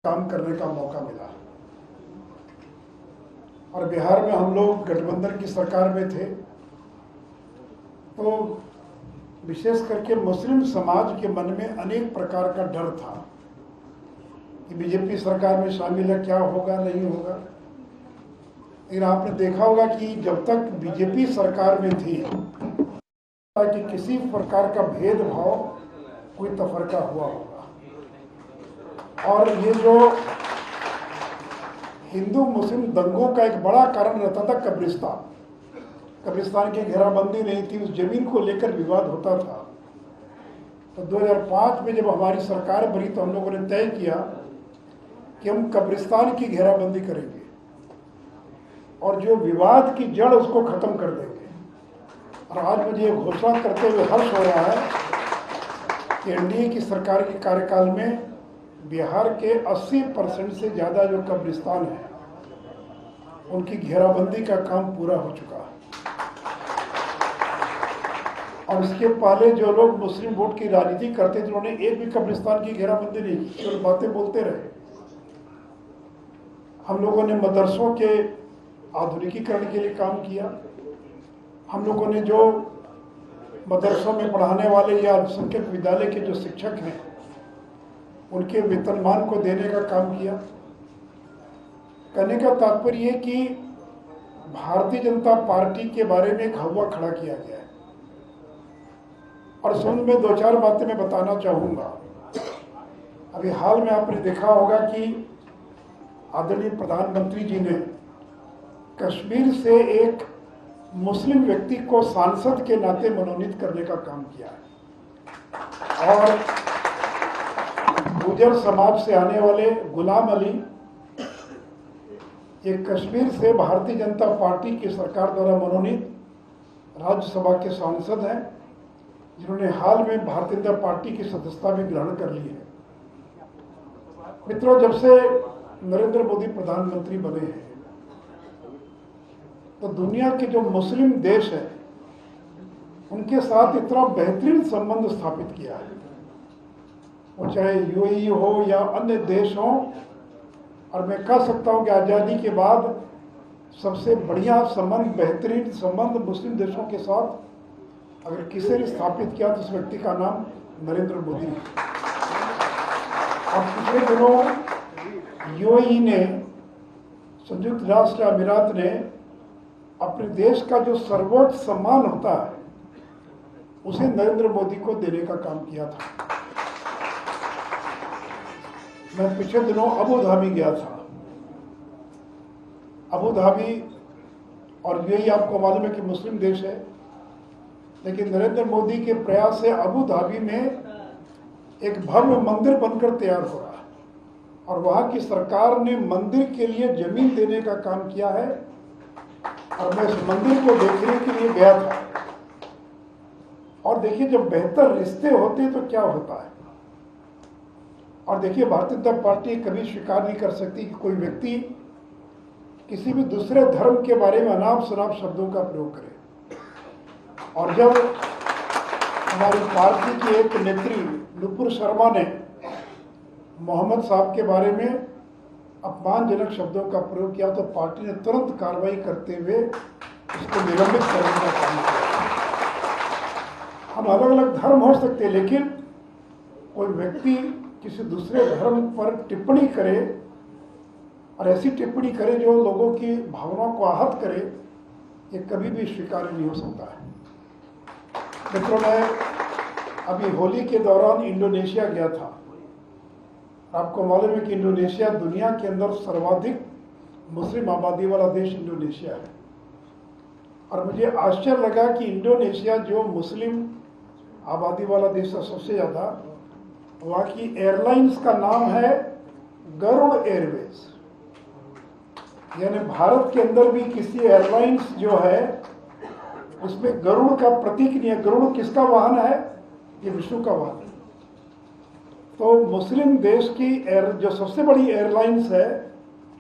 काम करने का मौका मिला। और बिहार में हम लोग गठबंधन की सरकार में थे, तो विशेष करके मुस्लिम समाज के मन में अनेक प्रकार का डर था कि बीजेपी सरकार में शामिल है, क्या होगा नहीं होगा। लेकिन आपने देखा होगा कि जब तक बीजेपी सरकार में थी कि किसी प्रकार का भेदभाव कोई तफरका हुआ होगा। और ये जो हिंदू मुस्लिम दंगों का एक बड़ा कारण रहता था कब्रिस्तान की घेराबंदी नहीं थी, उस जमीन को लेकर विवाद होता था। तो 2005 में जब हमारी सरकार बनी तो हम लोगों ने तय किया कि हम कब्रिस्तान की घेराबंदी करेंगे और जो विवाद की जड़ उसको खत्म कर देंगे। और आज मुझे ये घोषणा करते हुए हर्ष हो रहा है कि एनडीए की सरकार के कार्यकाल में बिहार के 80% से ज़्यादा जो कब्रिस्तान है उनकी घेराबंदी का काम पूरा हो चुका है। और इसके पहले जो लोग मुस्लिम वोट की राजनीति करते थे उन्होंने एक भी कब्रिस्तान की घेराबंदी नहीं की, केवल बातें बोलते रहे। हम लोगों ने मदरसों के आधुनिकीकरण के लिए काम किया। हम लोगों ने जो मदरसों में पढ़ाने वाले या अल्पसंख्यक विद्यालय के जो शिक्षक हैं उनके वेतनमान को देने का काम किया। कहने का तात्पर्य ये कि भारतीय जनता पार्टी के बारे में एक हवा खड़ा किया गया है। और सुन में दो चार बातें मैं बताना चाहूँगा। अभी हाल में आपने देखा होगा कि आदरणीय प्रधानमंत्री जी ने कश्मीर से एक मुस्लिम व्यक्ति को सांसद के नाते मनोनीत करने का काम किया है। और गुर्जर समाज से आने वाले गुलाम अली ये कश्मीर से भारतीय जनता पार्टी की सरकार द्वारा मनोनीत राज्यसभा के सांसद हैं, जिन्होंने हाल में भारतीय जनता पार्टी की सदस्यता भी ग्रहण कर ली है। मित्रों, जब से नरेंद्र मोदी प्रधानमंत्री बने हैं तो दुनिया के जो मुस्लिम देश हैं उनके साथ इतना बेहतरीन संबंध स्थापित किया है, वो चाहे यूएई हो या अन्य देश हो। और मैं कह सकता हूं कि आज़ादी के बाद सबसे बढ़िया संबंध, बेहतरीन संबंध मुस्लिम देशों के साथ अगर किसी ने स्थापित किया तो उस व्यक्ति का नाम नरेंद्र मोदी है। और पिछले दिनों यूएई ने, संयुक्त राष्ट्र अमीरात ने अपने देश का जो सर्वोच्च सम्मान होता है उसे नरेंद्र मोदी को देने का काम किया था। मैं पिछले दिनों अबू धाबी गया था। अबू धाबी और यूएई आपको मालूम है कि मुस्लिम देश है, लेकिन नरेंद्र मोदी के प्रयास से अबू धाबी में एक भव्य मंदिर बनकर तैयार हो रहा है। और वहाँ की सरकार ने मंदिर के लिए जमीन देने का काम किया है। और मैं इस मंदिर को देखने के लिए गया था। और देखिए, जब बेहतर रिश्ते होते हैं तो क्या होता है। और देखिए, भारतीय जनता पार्टी कभी स्वीकार नहीं कर सकती कि कोई व्यक्ति किसी भी दूसरे धर्म के बारे में अनाप शनाप शब्दों का प्रयोग करे। और जब हमारी पार्टी की एक नेत्री नुपुर शर्मा ने मोहम्मद साहब के बारे में अपमानजनक शब्दों का प्रयोग किया तो पार्टी ने तुरंत कार्रवाई करते हुए उसको निलंबित करने का काम किया। हम अलग अलग धर्म हो सकते हैं, लेकिन कोई व्यक्ति किसी दूसरे धर्म पर टिप्पणी करे और ऐसी टिप्पणी करे जो लोगों की भावनाओं को आहत करे, ये कभी भी स्वीकार्य नहीं हो सकता है। मित्रों, मैं अभी होली के दौरान इंडोनेशिया गया था। आपको मालूम है कि इंडोनेशिया दुनिया के अंदर सर्वाधिक मुस्लिम आबादी वाला देश इंडोनेशिया है। और मुझे आश्चर्य लगा कि इंडोनेशिया जो मुस्लिम आबादी वाला देश है सबसे ज़्यादा, वहाँ की एयरलाइंस का नाम है गरुड़ एयरवेज। यानी भारत के अंदर भी किसी एयरलाइंस जो है उसमें गरुड़ का प्रतीक नहीं है। गरुड़ किसका वाहन है? ये विष्णु का वाहन है। तो मुस्लिम देश की जो सबसे बड़ी एयरलाइंस है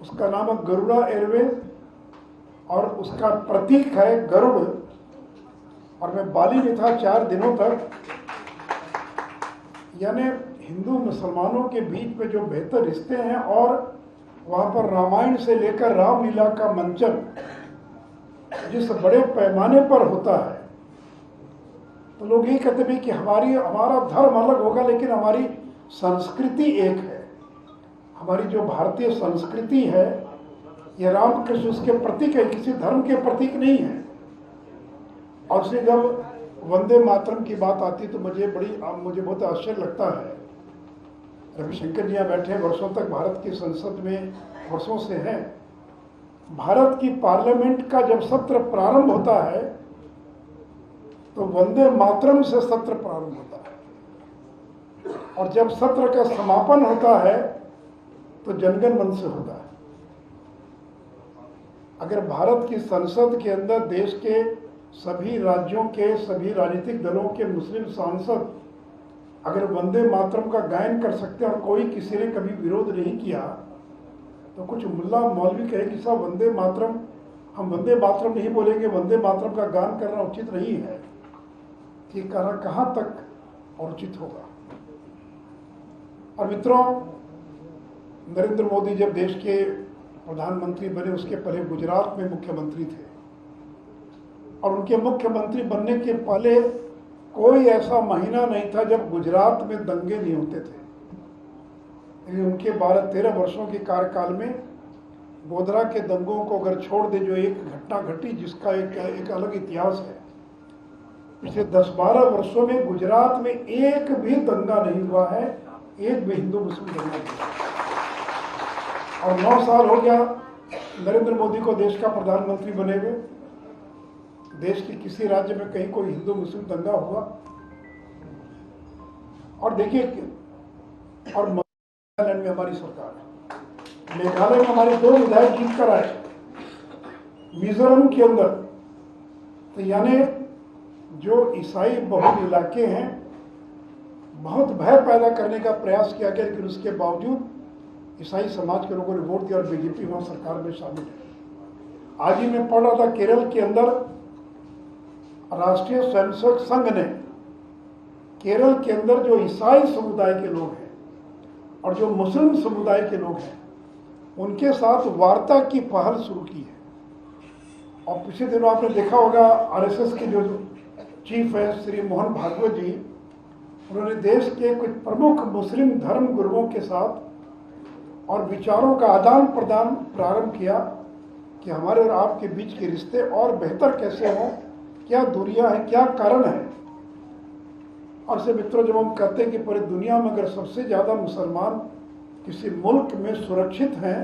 उसका नाम है गरुड़ा एयरवेज और उसका प्रतीक है गरुड़। और मैं बाली में था 4 दिनों तक। यानी हिंदू मुसलमानों के बीच में जो बेहतर रिश्ते हैं और वहाँ पर रामायण से लेकर रामलीला का मंचन जिस बड़े पैमाने पर होता है, तो लोग ये कहते हैं कि हमारा धर्म अलग होगा लेकिन हमारी संस्कृति एक है। हमारी जो भारतीय संस्कृति है ये रामकृष्ण उसके प्रतीक है, किसी धर्म के प्रतीक नहीं है। और इसलिए जब वंदे मातरम की बात आती तो मुझे बहुत आश्चर्य लगता है। रविशंकर जी यहाँ बैठे वर्षों तक भारत की संसद में वर्षों से हैं। भारत की पार्लियामेंट का जब सत्र प्रारंभ होता है तो वंदे मातरम से सत्र प्रारंभ होता है और जब सत्र का समापन होता है तो जनगण मन से होता है। अगर भारत की संसद के अंदर देश के सभी राज्यों के सभी राजनीतिक दलों के मुस्लिम सांसद अगर वंदे मातरम का गायन कर सकते हैं और कोई किसी ने कभी विरोध नहीं किया, तो कुछ मुल्ला मौलवी कहे कि साहब वंदे मातरम, हम वंदे मातरम नहीं बोलेंगे, वंदे मातरम का गान करना उचित नहीं है, कि कहाँ तक और उचित होगा। और मित्रों, नरेंद्र मोदी जब देश के प्रधानमंत्री बने उसके पहले गुजरात में मुख्यमंत्री थे और उनके मुख्यमंत्री बनने के पहले कोई ऐसा महीना नहीं था जब गुजरात में दंगे नहीं होते थे। लेकिन उनके 12-13 वर्षों के कार्यकाल में गोधरा के दंगों को अगर छोड़ दे, जो एक घटना घटी जिसका एक अलग इतिहास है, पिछले 10-12 वर्षों में गुजरात में एक भी दंगा नहीं हुआ है, एक भी हिंदू मुस्लिम दंगा नहीं हुआ। और 9 साल हो गया नरेंद्र मोदी को देश का प्रधानमंत्री बने हुए, देश के किसी राज्य में कहीं कोई हिंदू मुस्लिम दंगा हुआ? और देखिए, और नागालैंड में हमारी सरकार है, मेघालय में हमारे 2 विधायक जीत कर आए, मिजोरम के अंदर। तो यानी जो ईसाई बहुल इलाके हैं, बहुत भय पैदा करने का प्रयास किया गया, लेकिन उसके बावजूद ईसाई समाज के लोगों ने वोट दिया और बीजेपी वहां सरकार में शामिल है। आज ही मैं पढ़ रहा था, केरल के अंदर राष्ट्रीय स्वयंसेवक संघ ने केरल के अंदर जो ईसाई समुदाय के लोग हैं और जो मुस्लिम समुदाय के लोग हैं उनके साथ वार्ता की पहल शुरू की है। और पिछले दिनों आपने देखा होगा आरएसएस के जो चीफ है श्री मोहन भागवत जी, उन्होंने देश के कुछ प्रमुख मुस्लिम धर्म गुरुओं के साथ और विचारों का आदान प्रदान प्रारंभ किया कि हमारे और आपके बीच के रिश्ते और बेहतर कैसे हों, क्या दूरियां हैं, क्या कारण है। और से मित्रों, जब हम कहते हैं कि पूरी दुनिया में अगर सबसे ज़्यादा मुसलमान किसी मुल्क में सुरक्षित हैं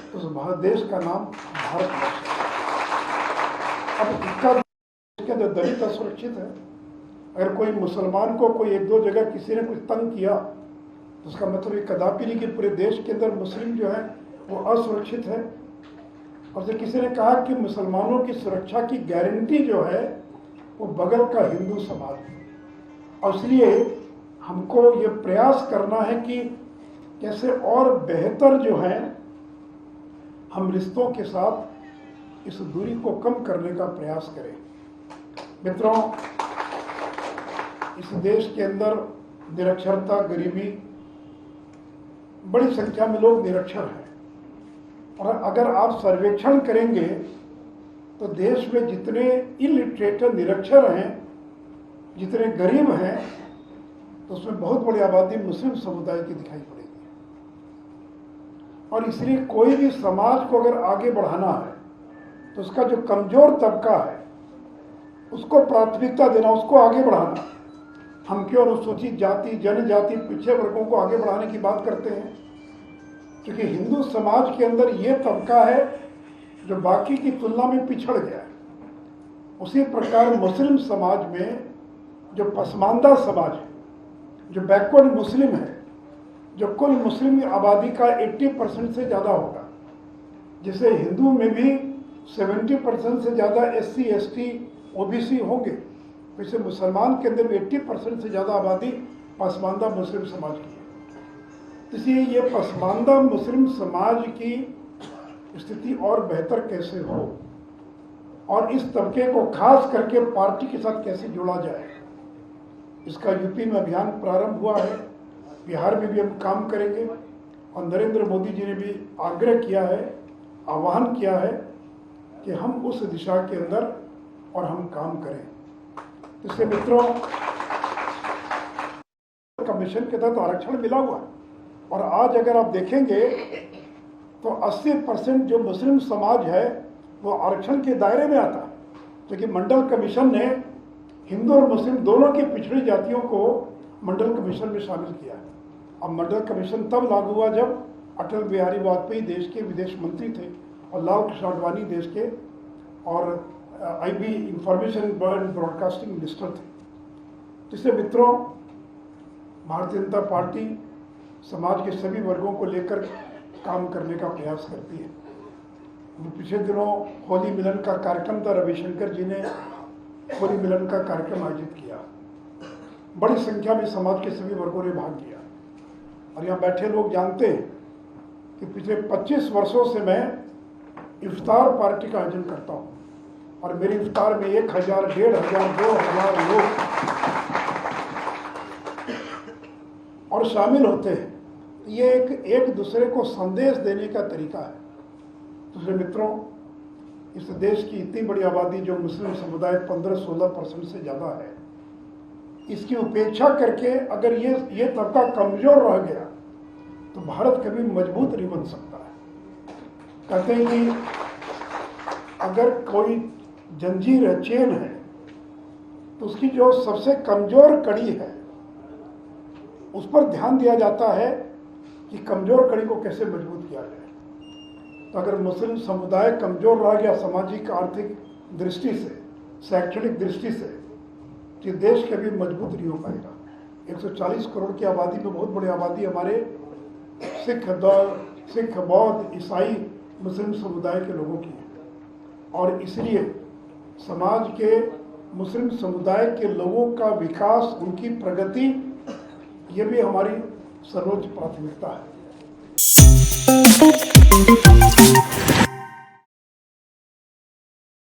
तो उस देश का नाम भारत देश है। अब इसका जो दलित असुरक्षित है, अगर कोई मुसलमान को कोई 1-2 जगह किसी ने कुछ तंग किया तो उसका मतलब ये कदापि नहीं कि पूरे देश के अंदर मुस्लिम जो है वो असुरक्षित है। और जब किसी ने कहा कि मुसलमानों की सुरक्षा की गारंटी जो है वो बगल का हिंदू समाज है। और इसलिए हमको ये प्रयास करना है कि कैसे और बेहतर जो है हम रिश्तों के साथ इस दूरी को कम करने का प्रयास करें। मित्रों, इस देश के अंदर निरक्षरता, गरीबी, बड़ी संख्या में लोग निरक्षर हैं। और अगर आप सर्वेक्षण करेंगे तो देश में जितने इलिटरेट निरक्षर हैं, जितने गरीब हैं, तो उसमें बहुत बड़ी आबादी मुस्लिम समुदाय की दिखाई पड़ेगी। और इसलिए कोई भी समाज को अगर आगे बढ़ाना है तो उसका जो कमजोर तबका है उसको प्राथमिकता देना, उसको आगे बढ़ाना। हम क्यों अनुसूचित जाति, जनजाति, पिछड़े वर्गों को आगे बढ़ाने की बात करते हैं? क्योंकि हिंदू समाज के अंदर ये तबका है जो बाकी की तुलना में पिछड़ गया है। उसी प्रकार मुस्लिम समाज में जो पसमानदा समाज है, जो बैकवर्ड मुस्लिम है, जो कुल मुस्लिम आबादी का 80% से ज़्यादा होगा, जैसे हिंदू में भी 70% से ज़्यादा SC, ST, OBC होंगे, वैसे मुसलमान के अंदर भी 80% से ज़्यादा आबादी पसमानदा मुस्लिम समाज की है। इसलिए ये पसमानदा मुस्लिम समाज की स्थिति और बेहतर कैसे हो और इस तबके को खास करके पार्टी के साथ कैसे जोड़ा जाए, इसका यूपी में अभियान प्रारंभ हुआ है। बिहार में भी हम काम करेंगे और नरेंद्र मोदी जी ने भी आग्रह किया है, आह्वान किया है कि हम उस दिशा के अंदर और हम काम करें। इसलिए मित्रों, कमीशन के तहत आरक्षण मिला हुआ और आज अगर आप देखेंगे तो 80% जो मुस्लिम समाज है वो आरक्षण के दायरे में आता है, क्योंकि मंडल कमीशन ने हिंदू और मुस्लिम दोनों की पिछड़ी जातियों को मंडल कमीशन में शामिल किया है। अब मंडल कमीशन तब लागू हुआ जब अटल बिहारी वाजपेयी देश के विदेश मंत्री थे और लाल कृष्ण आडवाणी देश के और IB information and broadcasting minister थे। जिससे मित्रों, भारतीय जनता पार्टी समाज के सभी वर्गों को लेकर काम करने का प्रयास करती है। पिछले दिनों होली मिलन का कार्यक्रम था, रविशंकर जी ने होली मिलन का कार्यक्रम आयोजित किया। बड़ी संख्या में समाज के सभी वर्गों ने भाग लिया और यहाँ बैठे लोग जानते हैं कि पिछले 25 वर्षों से मैं इफ्तार पार्टी का आयोजन करता हूँ और मेरे इफ्तार में 1000, 1500, 2000 लोग और शामिल होते हैं। ये एक दूसरे को संदेश देने का तरीका है। दूसरे मित्रों, इस देश की इतनी बड़ी आबादी जो मुस्लिम समुदाय 15-16% से ज़्यादा है, इसकी उपेक्षा करके अगर ये तबका कमज़ोर रह गया तो भारत कभी मजबूत नहीं बन सकता है। कहते हैं कि अगर कोई जंजीर है, चेन है, तो उसकी जो सबसे कमज़ोर कड़ी है उस पर ध्यान दिया जाता है कि कमज़ोर कड़ी को कैसे मजबूत किया जाए। तो अगर मुस्लिम समुदाय कमज़ोर रह गया सामाजिक आर्थिक दृष्टि से, शैक्षणिक दृष्टि से, तो देश कभी मजबूत नहीं हो पाएगा। 140 करोड़ की आबादी में बहुत बड़ी आबादी हमारे सिख, बौद्ध, ईसाई, मुस्लिम समुदाय के लोगों की है और इसलिए समाज के मुस्लिम समुदाय के लोगों का विकास, उनकी प्रगति, ये भी हमारी सर्वोच्च प्राथमिकता है।